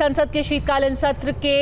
संसद के शीतकालीन सत्र के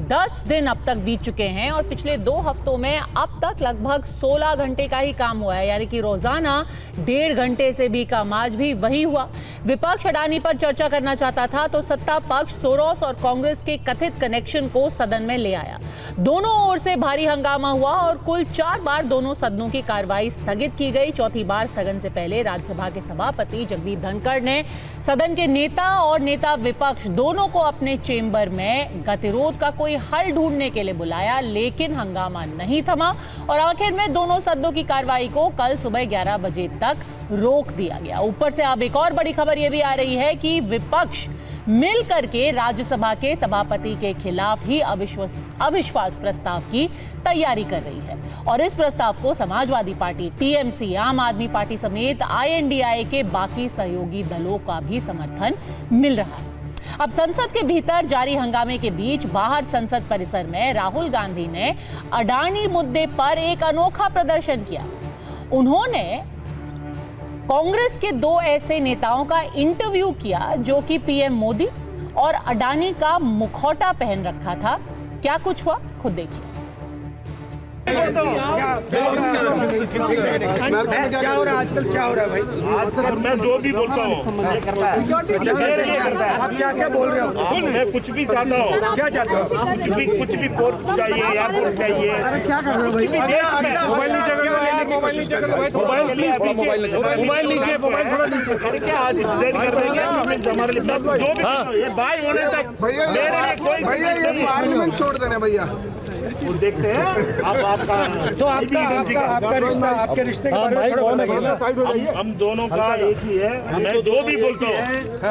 10 दिन अब तक बीत चुके हैं और पिछले 2 हफ्तों में अब तक लगभग 16 घंटे का ही काम हुआ है, यानी कि रोजाना 1.5 घंटे से भी कम। आज भी वही हुआ। विपक्ष अडानी पर चर्चा करना चाहता था तो सत्ता पक्ष सोरोस और कांग्रेस के कथित कनेक्शन को सदन में ले आया। दोनों ओर से भारी हंगामा हुआ और कुल 4 बार दोनों सदनों की कार्रवाई स्थगित की गई। चौथी बार स्थगन से पहले राज्यसभा के सभापति जगदीप धनखड़ ने सदन के नेता और नेता विपक्ष दोनों को अपने चेंबर में गतिरोध का कोई हल ढूंढने के लिए बुलाया, लेकिन हंगामा नहीं थमा और आखिर में दोनों सदनों की कार्रवाई को कल सुबह 11 बजे तक रोक दिया गया। ऊपर से अब एक और बड़ी खबर यह भी आ रही है कि विपक्ष मिल करके राज्यसभा के सभापति के खिलाफ ही अविश्वास प्रस्ताव की तैयारी कर रही है और इस प्रस्ताव को समाजवादी पार्टी, टीएमसी, आम आदमी पार्टी समेत आईएनडीआई के बाकी सहयोगी दलों का भी समर्थन मिल रहा है। अब संसद के भीतर जारी हंगामे के बीच बाहर संसद परिसर में राहुल गांधी ने अडानी मुद्दे पर एक अनोखा प्रदर्शन किया। उन्होंने कांग्रेस के 2 ऐसे नेताओं का इंटरव्यू किया जो कि पीएम मोदी और अडानी का मुखौटा पहन रखा था। क्या कुछ हुआ, खुद देखिए। क्या हो रहा है आजकल, क्या हो रहा है भाई? आजकल मैं जो भी बोलता हूँ आप क्या बोल रहे हो? मैं कुछ भी चाहता हूँ। क्या चाहते हो? कुछ भी कोर्ट चाहिए, एयरपोर्ट चाहिए। अरे क्या कर रहे हो भाई? मोबाइल नीचे, मोबाइल थोड़ा नीचे। अरे क्या आज डिसाइड कर रहे हैं हमारे लिए जो भी ये भाई होने तक भैया ये पार्लियामेंट छोड़ देना भैया। वो देखते हैं आप आपका तो आपका रिश्ता, आपके रिश्ते के बारे में थोड़ा बताइए। हम दोनों का एक ही है। मैं जो भी बोलता हूँ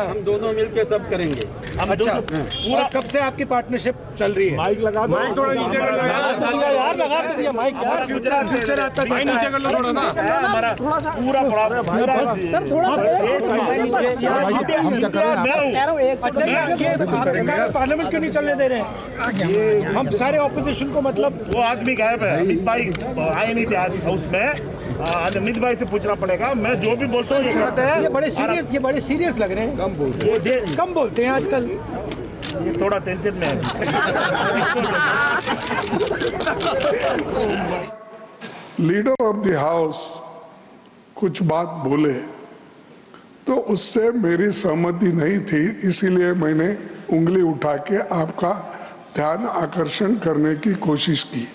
हम दोनों मिलके सब करेंगे। हम अच्छा, पूरा और कब से आपकी पार्टनरशिप चल रही है? माइक लगा दो। माइक थोड़ा नीचे कर लो यार, लगा दीजिए माइक यार। फ्यूचर आपका माइक नीचे कर लो थोड़ा सा। हमारा पूरा प्रॉब्लम सर थोड़ा पार्लियामेंट क्यों नहीं चलने दे रहे हैं? हम सारे ऑपोजिशन को मतलब वो आदमी गायब है। अमित भाई आए नहीं थे आज हाउस में। अमित भाई से पूछना पड़ेगा। मैं जो भी बोलता हूँ ये करते हैं। ये बड़े सीरियस लग रहे हैं। कम बोलते हैं आजकल। ये थोड़ा टेंशन में है। लीडर ऑफ द हाउस कुछ बात बोले तो उससे मेरी सहमति नहीं थी, इसीलिए मैंने उंगली उठा के आपका ध्यान आकर्षण करने की कोशिश की,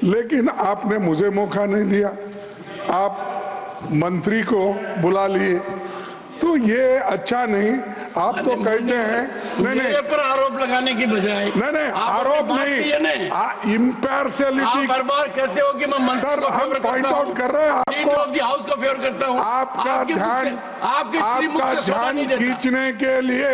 लेकिन आपने मुझे मौका नहीं दिया। आप मंत्री को बुला लिए तो ये अच्छा नहीं। आप तो कहते हैं मेरे पर आरोप लगाने की बजाय नहीं आरोप नहीं, इम्पार्शियलिटी बार बार कहते हो कि मैं मंत्री सर, को हम फेवर पॉइंट करता आउट हूं, कर रहे हैं लीडर ऑफ आपको। द हाउस को फेवर करता हूं। आपका ध्यान खींचने के लिए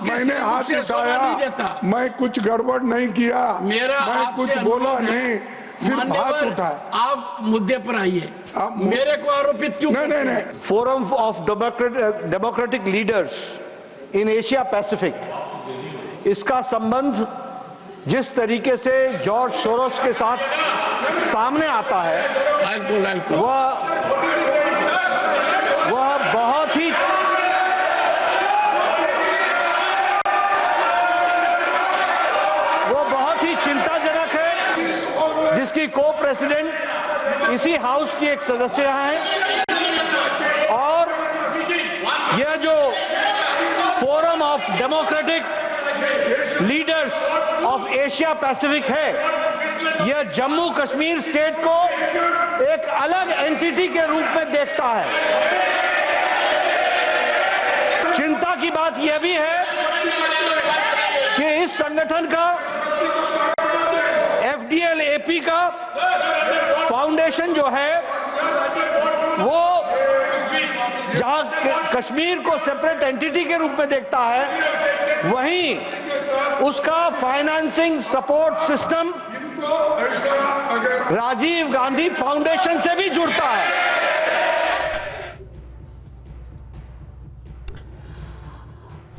मैंने हाथ उठाया। मैं कुछ गड़बड़ नहीं किया, मैं कुछ बोला नहीं, सिर्फ हाथ उठाया। आप मुद्दे पर आइए। मेरे को आरोपित क्यों? नहीं। Forum of democratic leaders in Asia Pacific, इसका संबंध जिस तरीके से जॉर्ज सोरोस के साथ सामने आता है वह बहुत ही चिंताजनक है, जिसकी को प्रेसिडेंट इसी हाउस की एक सदस्य हैं। और यह जो forum of democratic leaders of Asia Pacific है, यह जम्मू कश्मीर स्टेट को एक अलग एंटिटी के रूप में देखता है। चिंता की बात यह भी है कि इस संगठन का FDL-AP का फाउंडेशन जो है वो जहां कश्मीर को सेपरेट एंटिटी के रूप में देखता है, वहीं उसका financing support system Rajiv Gandhi foundation से भी जुड़ता है।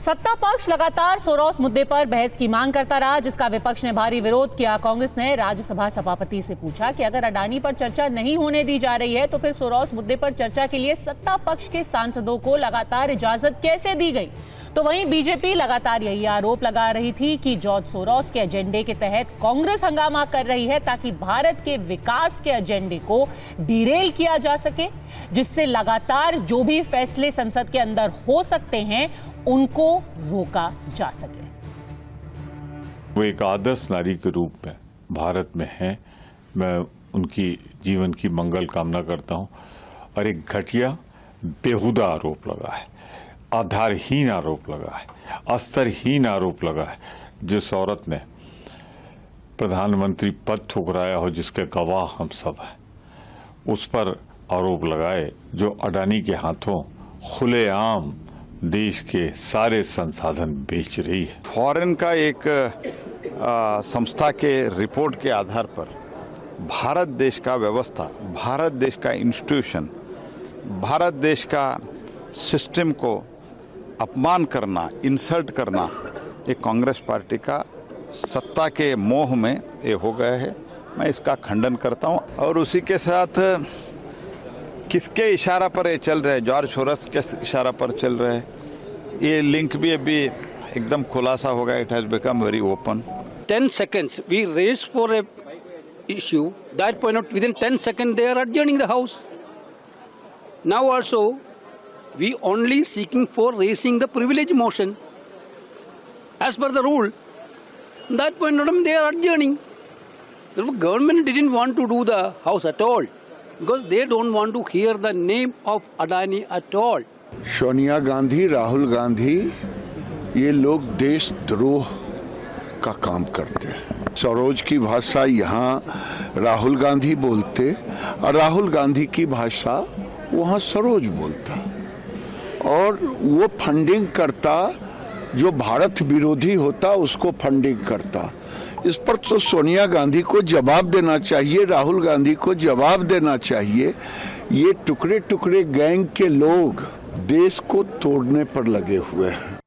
सत्ता पक्ष लगातार सोरोस मुद्दे पर बहस की मांग करता रहा, जिसका विपक्ष ने भारी विरोध किया। कांग्रेस ने राज्यसभा सभापति से पूछा कि अगर अडानी पर चर्चा नहीं होने दी जा रही है तो फिर सोरोस मुद्दे पर चर्चा के लिए सत्ता पक्ष के सांसदों को लगातार इजाजत कैसे दी गई। तो वहीं बीजेपी लगातार यही आरोप लगा रही थी कि जॉर्ज सोरोस के एजेंडे के तहत कांग्रेस हंगामा कर रही है ताकि भारत के विकास के एजेंडे को डिरेल किया जा सके, जिससे लगातार जो भी फैसले संसद के अंदर हो सकते हैं उनको रोका जा सके। वो एक आदर्श नारी के रूप में भारत में हैं, मैं उनकी जीवन की मंगल कामना करता हूं। और एक घटिया बेहुदा आरोप लगा है, आधारहीन आरोप लगा है, अस्तरहीन आरोप लगा है। जिस औरत ने प्रधानमंत्री पद ठुकराया हो, जिसके गवाह हम सब हैं, उस पर आरोप लगाए जो अडानी के हाथों खुलेआम देश के सारे संसाधन बेच रही है। फॉरेन का एक संस्था के रिपोर्ट के आधार पर भारत देश का व्यवस्था, भारत देश का इंस्टीट्यूशन, भारत देश का सिस्टम को अपमान करना, इंसल्ट करना, ये कांग्रेस पार्टी का सत्ता के मोह में ये हो गया है। मैं इसका खंडन करता हूं। और उसी के साथ किसके इशारा पर ये चल रहा है, जॉर्ज सोरोस के इशारा पर चल रहा है, ये लिंक भी अभी एकदम खुलासा हो गया। It has become very open. 10 seconds we raise for a issue that point out within 10 seconds they are adjourning the house. Now also we only seeking for raising the privilege motion as per the rule. That point out they are adjourning. The government didn't want to do the house at all because they don't want to hear the name of Adani at all. Sonia Gandhi, Rahul Gandhi, ये लोग देशद्रोह का काम करते हैं। सरोज की भाषा यहाँ राहुल गांधी बोलते और राहुल गांधी की भाषा वहाँ सरोज बोलता, और वो फंडिंग करता, जो भारत विरोधी होता उसको फंडिंग करता। इस पर तो सोनिया गांधी को जवाब देना चाहिए, राहुल गांधी को जवाब देना चाहिए। ये टुकड़े टुकड़े गैंग के लोग देश को तोड़ने पर लगे हुए हैं।